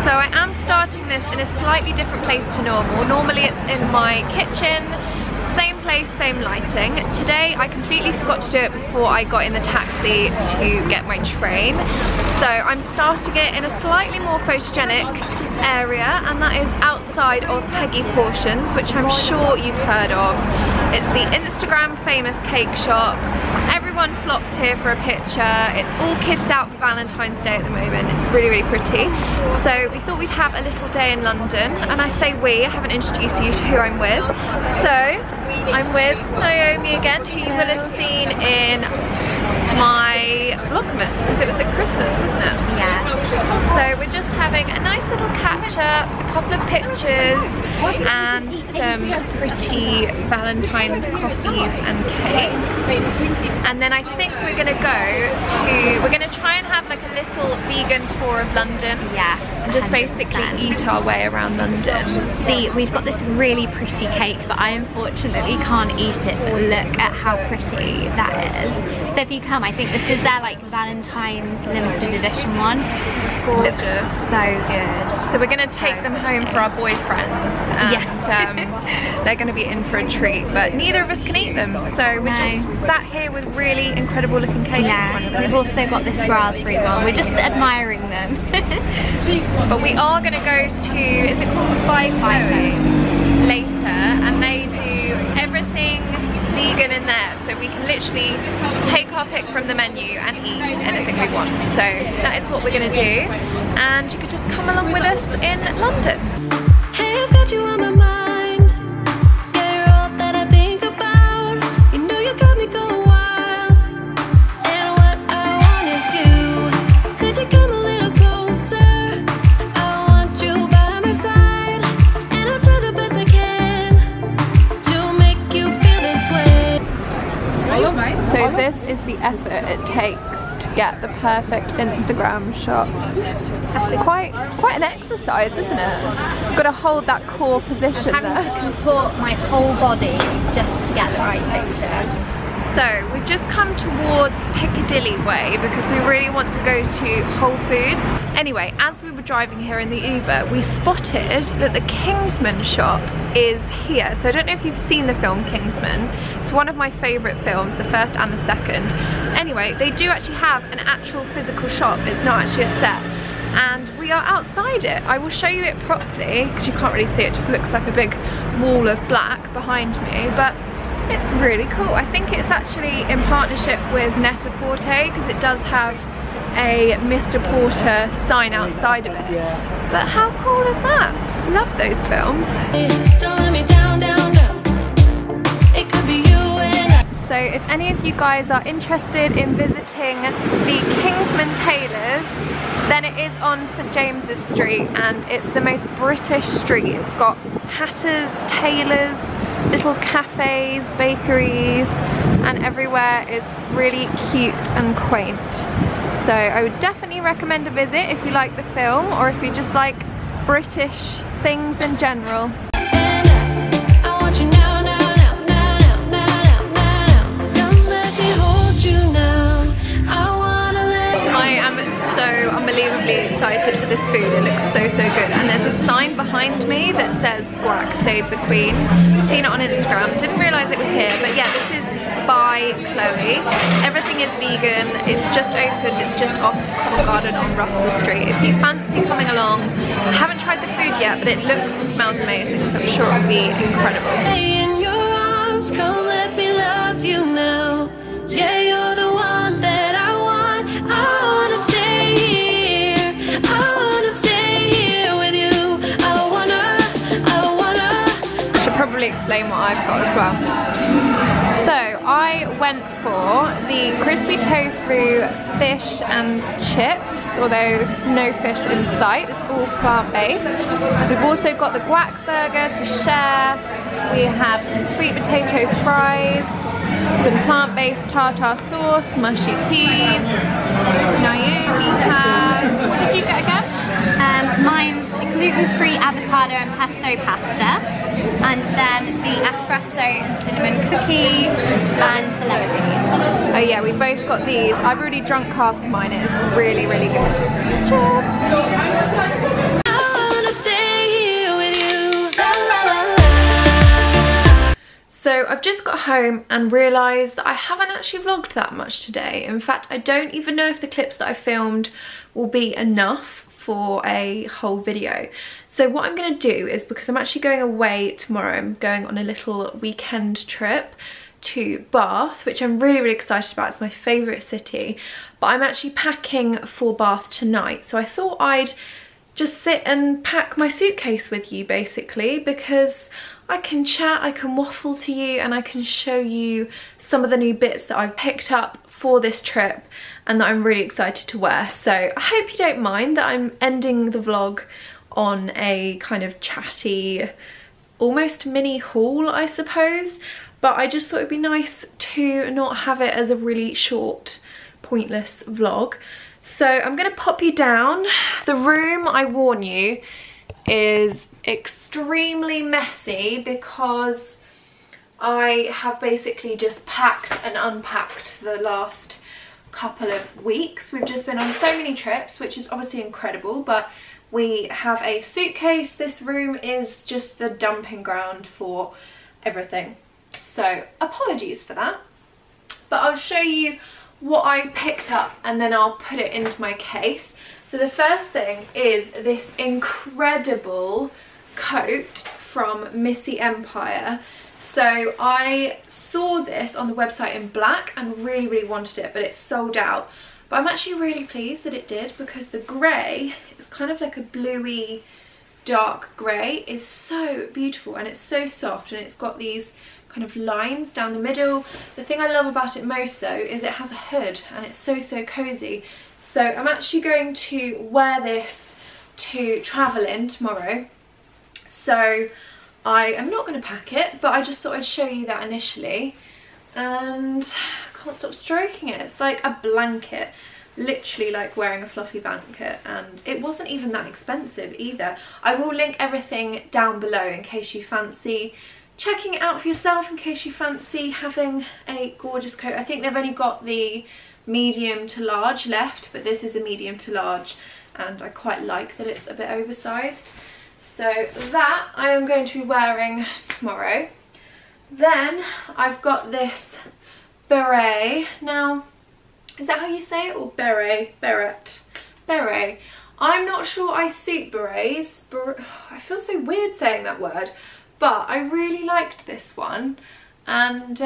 So I am starting this in a slightly different place to normal. Normally it's in my kitchen, same place, same lighting. Today I completely forgot to do it before I got in the taxi to get my train. So I'm starting it in a slightly more photogenic area, and that is outside of Peggy Porschen's, which I'm sure you've heard of. It's the Instagram famous cake shop. Everyone flocks here for a picture. It's all kitted out for Valentine's Day at the moment. It's really, really pretty. So we thought we'd have a little day in London, and I say we, I haven't introduced you to who I'm with. So I'm with Naomi again, who you will have seen in my vlogmas, because it was at Christmas, wasn't it? Yeah. So we're just having a nice little catch up, a couple of pictures, and some pretty Valentine's coffees and cakes. And then I think we're gonna try and have like a little vegan tour of London. Yes. And just basically eat our way around London. See, we've got this really pretty cake, but I unfortunately can't eat it, but look at how pretty that is. So if you come, I think this is their like Valentine's limited edition one. It's gorgeous. Looks so good. So we're gonna take them home for our boyfriends, and they're gonna be in for a treat, but neither of us can eat them. So we're just sat here with really incredible looking cake in front of us. We've also got this raspberry one. We're just admiring them. But we are gonna go to, is it called By Chloe later, and they do everything vegan in there, so we can literally take our pick from the menu and eat anything we want. So that is what we're gonna do, and you could just come along with us in London. Hey, I've got you on my mind. Yeah, you're all that I think about. You know you got me going wild. And what I want is you. Could you come a little closer? I want you by my side, and I'll try the best I can to make you feel this way. So this is the effort it takes to get the perfect Instagram shot. It's quite an exercise, isn't it? Got to hold that core position there. I'm having to contort my whole body just to get the right picture. So we've just come towards Piccadilly Way because we really want to go to Whole Foods. Anyway, as we were driving here in the Uber, we spotted that the Kingsman shop is here. So I don't know if you've seen the film Kingsman. It's one of my favourite films, the first and the second. Anyway, they do actually have an actual physical shop. It's not actually a set. And we are outside it. I will show you it properly because you can't really see it. It just looks like a big wall of black behind me. But it's really cool. I think it's actually in partnership with Net-a-Porter because it does have a Mr. Porter sign outside of it. But how cool is that? Love those films. Don't let me down, down, down. It could be you and I. So if any of you guys are interested in visiting the Kingsman Tailors, then it is on St James's Street, and it's the most British street. It's got hatters, tailors, little cafes, bakeries, and everywhere is really cute and quaint. So I would definitely recommend a visit if you like the film, or if you just like British things in general. I want you now, now, now, now, now, now, now. Come let me hold you now. I wanna let. I am so unbelievably excited for this food. It looks so good, and there's a sign behind me that says "Guac Save the Queen." I've seen it on Instagram, didn't realise it was here, but yeah, this is By Chloe. Everything is vegan. It's just opened. It's just off Covent Garden on Russell Street. If you fancy coming along, I haven't tried the food yet, but it looks and smells amazing, so I'm sure it'll be incredible. Stay in your arms, come let me love you now. Yeah, you're the one that I want. I wanna stay here. I wanna stay here with you. I wanna. I should probably explain what I've got as well. So I went for the crispy tofu fish and chips, although no fish in sight. It's all plant-based. We've also got the guac burger to share. We have some sweet potato fries, some plant-based tartar sauce, mushy peas. Naomi has, what did you get again? Mine's gluten-free avocado and pesto pasta, and then the espresso and cinnamon cookie and the lemonade. Oh yeah, we both got these. I've already drunk half of mine. It's really good. Cheers! I've just got home and realised that I haven't actually vlogged that much today. In fact, I don't even know if the clips that I filmed will be enough for a whole video. So what I'm going to do is, because I'm actually going away tomorrow, I'm going on a little weekend trip to Bath, which I'm really excited about. It's my favourite city, but I'm actually packing for Bath tonight. So I thought I'd just sit and pack my suitcase with you basically, because I can chat, I can waffle to you, and I can show you some of the new bits that I've picked up for this trip and that I'm really excited to wear. So I hope you don't mind that I'm ending the vlog on a kind of chatty, almost mini haul, I suppose. But I just thought it'd be nice to not have it as a really short, pointless vlog. So I'm going to pop you down. The room, I warn you, is extremely messy because I have basically just packed and unpacked the last couple of weeks. We've just been on so many trips, which is obviously incredible, but we have a suitcase. This room is just the dumping ground for everything. So apologies for that, but I'll show you what I picked up and then I'll put it into my case. So the first thing is this incredible coat from Missy Empire. So I saw this on the website in black and really wanted it, but it's sold out. But I'm actually really pleased that it did, because the grey is kind of like a bluey dark grey, is so beautiful and it's so soft, and it's got these kind of lines down the middle. The thing I love about it most though is it has a hood and it's so cozy. So I'm actually going to wear this to travel in tomorrow. So I am not going to pack it, but I just thought I'd show you that initially. And I can't stop stroking it. It's like a blanket, literally like wearing a fluffy blanket, and it wasn't even that expensive either. I will link everything down below in case you fancy checking it out for yourself, in case you fancy having a gorgeous coat. I think they've only got the medium to large left, but this is a medium to large and I quite like that it's a bit oversized. So that I am going to be wearing tomorrow. Then I've got this beret. Now, is that how you say it, or beret? Beret. I'm not sure I suit berets. I feel so weird saying that word. But I really liked this one, and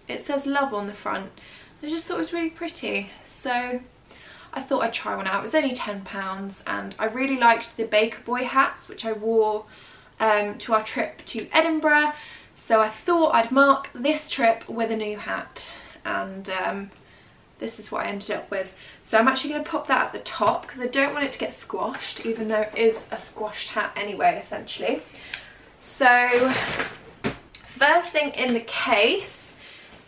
it says love on the front. I just thought it was really pretty, so I thought I'd try one out. It was only £10, and I really liked the Baker Boy hats, which I wore to our trip to Edinburgh. So I thought I'd mark this trip with a new hat, and this is what I ended up with. So I'm actually going to pop that at the top because I don't want it to get squashed, even though it is a squashed hat anyway, essentially. So first thing in the case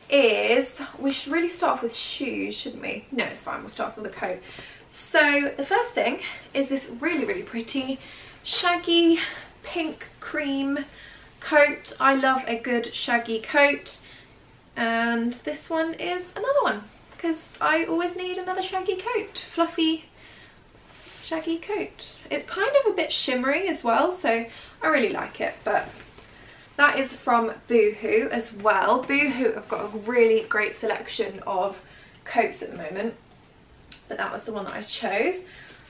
is, we should really start off with shoes, shouldn't we? No, it's fine, we'll start off with the coat. So the first thing is this really pretty shaggy pink cream coat. I love a good shaggy coat, and this one is another one because I always need another shaggy coat, fluffy shaggy coat. It's kind of a bit shimmery as well, so I really like it. But that is from Boohoo as well. Boohoo have got a really great selection of coats at the moment, but that was the one that I chose.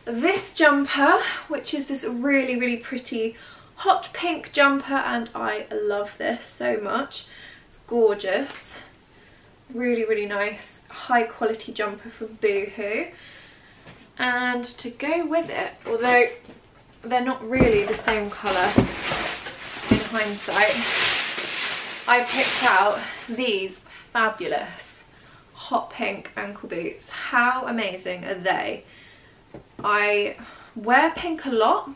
This jumper, which is this really pretty hot pink jumper, and I love this so much. It's gorgeous. Really nice high quality jumper from Boohoo. And to go with it, although they're not really the same colour in hindsight, I picked out these fabulous hot pink ankle boots. How amazing are they? I wear pink a lot,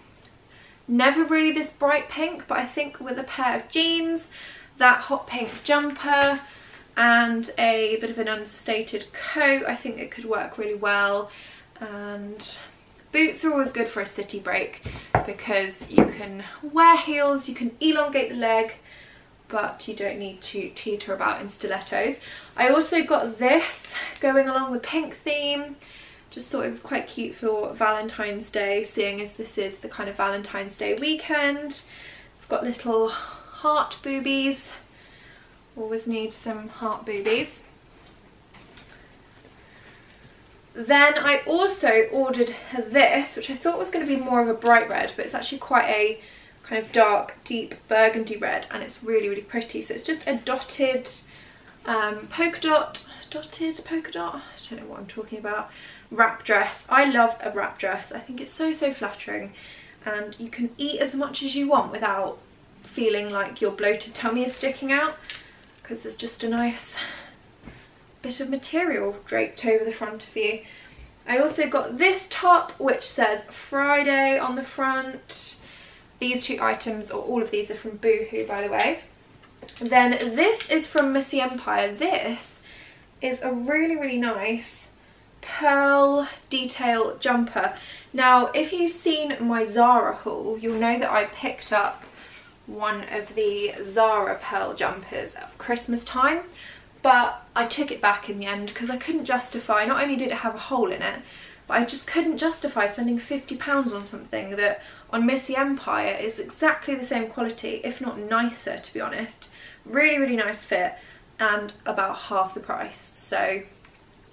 never really this bright pink, but I think with a pair of jeans, that hot pink jumper and a bit of an understated coat, I think it could work really well. And boots are always good for a city break because you can wear heels, you can elongate the leg, but you don't need to teeter about in stilettos. I also got this going along the pink theme. Just thought it was quite cute for Valentine's Day, seeing as this is the kind of Valentine's Day weekend. It's got little heart boobies Always need some heart boobies. Then I also ordered this, which I thought was going to be more of a bright red, but it's actually quite a kind of dark, deep burgundy red, and it's really, really pretty. So it's just a dotted polka dot, I don't know what I'm talking about, wrap dress. I love a wrap dress. I think it's so, so flattering, and you can eat as much as you want without feeling like your bloated tummy is sticking out, because there's just a nice bit of material draped over the front of you. I also got this top, which says Friday on the front. These two items, or all of these, are from Boohoo, by the way. Then this is from Missy Empire. This is a really, really nice pearl detail jumper. Now, if you've seen my Zara haul, you'll know that I picked up one of the Zara pearl jumpers at Christmas time, but I took it back in the end because I couldn't justify, not only did it have a hole in it, but I just couldn't justify spending £50 on something that on Missy Empire is exactly the same quality, if not nicer, to be honest. Really, really nice fit and about half the price, so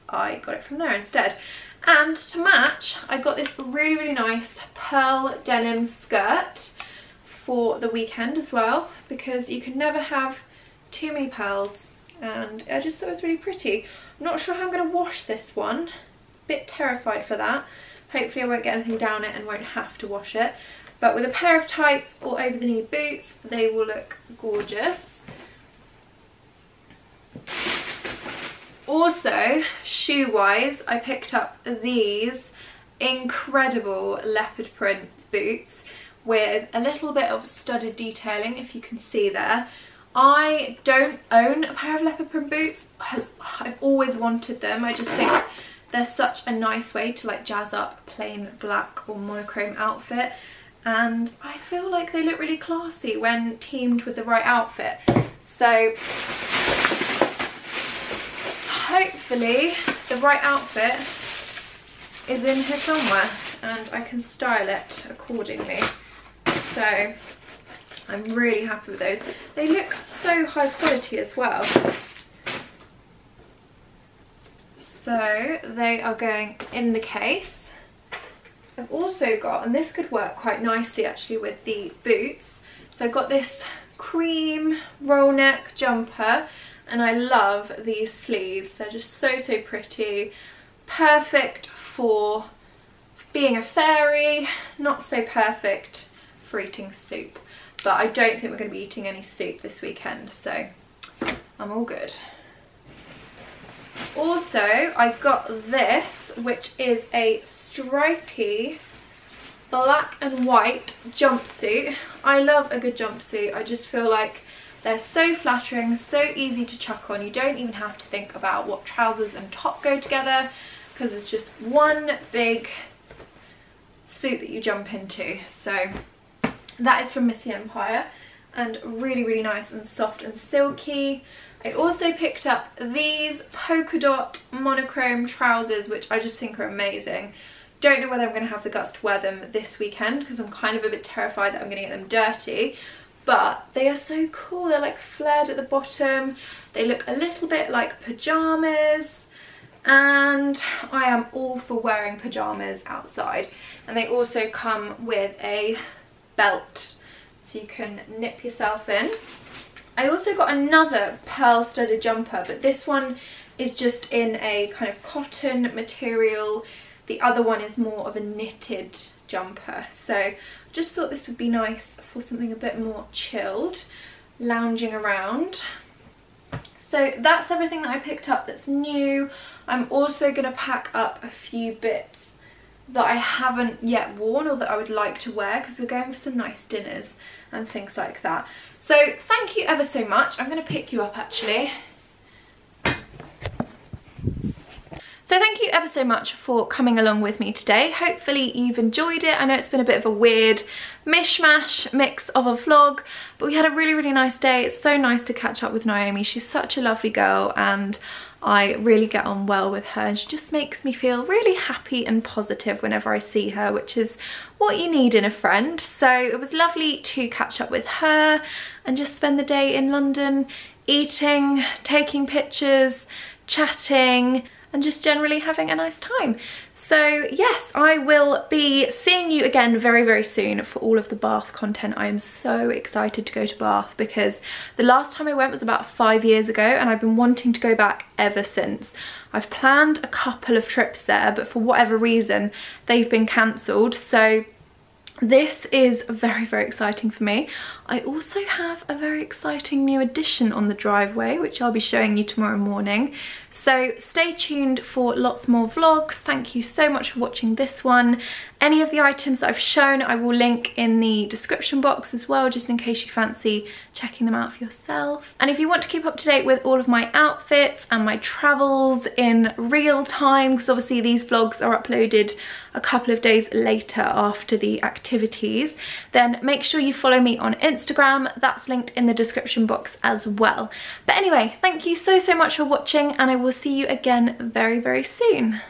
I got it from there instead. And to match, I got this really, really nice pearl denim skirt for the weekend as well, because you can never have too many pearls, and I just thought it was really pretty. I'm not sure how I'm going to wash this one, bit terrified for that. Hopefully I won't get anything down it and won't have to wash it, but with a pair of tights or over the knee boots, they will look gorgeous. Also, shoe wise, I picked up these incredible leopard print boots with a little bit of studded detailing, if you can see there. I don't own a pair of leopard print boots. I've always wanted them. I just think they're such a nice way to like jazz up a plain black or monochrome outfit, and I feel like they look really classy when teamed with the right outfit. So hopefully the right outfit is in here somewhere and I can style it accordingly. So I'm really happy with those. They look so high quality as well. So they are going in the case. I've also got, and this could work quite nicely actually with the boots, so I've got this cream roll neck jumper, and I love these sleeves. They're just so, so pretty. Perfect for being a fairy, not so perfect for eating soup. But I don't think we're going to be eating any soup this weekend, so I'm all good. Also, I got this, which is a stripy black and white jumpsuit. I love a good jumpsuit. I just feel like they're so flattering, so easy to chuck on. You don't even have to think about what trousers and top go together, because it's just one big suit that you jump into. So that is from Missy Empire, and really, really nice and soft and silky. I also picked up these polka dot monochrome trousers, which I just think are amazing. Don't know whether I'm going to have the guts to wear them this weekend, because I'm kind of a bit terrified that I'm going to get them dirty. But they are so cool. They're like flared at the bottom. They look a little bit like pyjamas, and I am all for wearing pyjamas outside. And they also come with a belt, so you can nip yourself in. I also got another pearl studded jumper, but this one is just in a kind of cotton material. The other one is more of a knitted jumper, so I just thought this would be nice for something a bit more chilled, lounging around. So that's everything that I picked up that's new. I'm also going to pack up a few bits that I haven't yet worn or that I would like to wear, because we're going for some nice dinners and things like that. So thank you ever so much. I'm going to pick you up actually. So thank you ever so much for coming along with me today. Hopefully you've enjoyed it. I know it's been a bit of a weird mishmash mix of a vlog, but we had a really, really nice day. It's so nice to catch up with Naomi. She's such a lovely girl, and I really get on well with her, and she just makes me feel really happy and positive whenever I see her, which is what you need in a friend. So it was lovely to catch up with her and just spend the day in London eating, taking pictures, chatting, and just generally having a nice time. So yes, I will be seeing you again very, very soon for all of the Bath content. I am so excited to go to Bath because the last time I went was about 5 years ago and I've been wanting to go back ever since. I've planned a couple of trips there, but for whatever reason, they've been cancelled. So this is very, very exciting for me. I also have a very exciting new addition on the driveway, which I'll be showing you tomorrow morning. So stay tuned for lots more vlogs. Thank you so much for watching this one. Any of the items that I've shown, I will link in the description box as well, just in case you fancy checking them out for yourself. And if you want to keep up to date with all of my outfits and my travels in real time, because obviously these vlogs are uploaded a couple of days later after the activities, then make sure you follow me on Instagram. That's linked in the description box as well. But anyway, thank you so much for watching, and I will see you again very, very soon.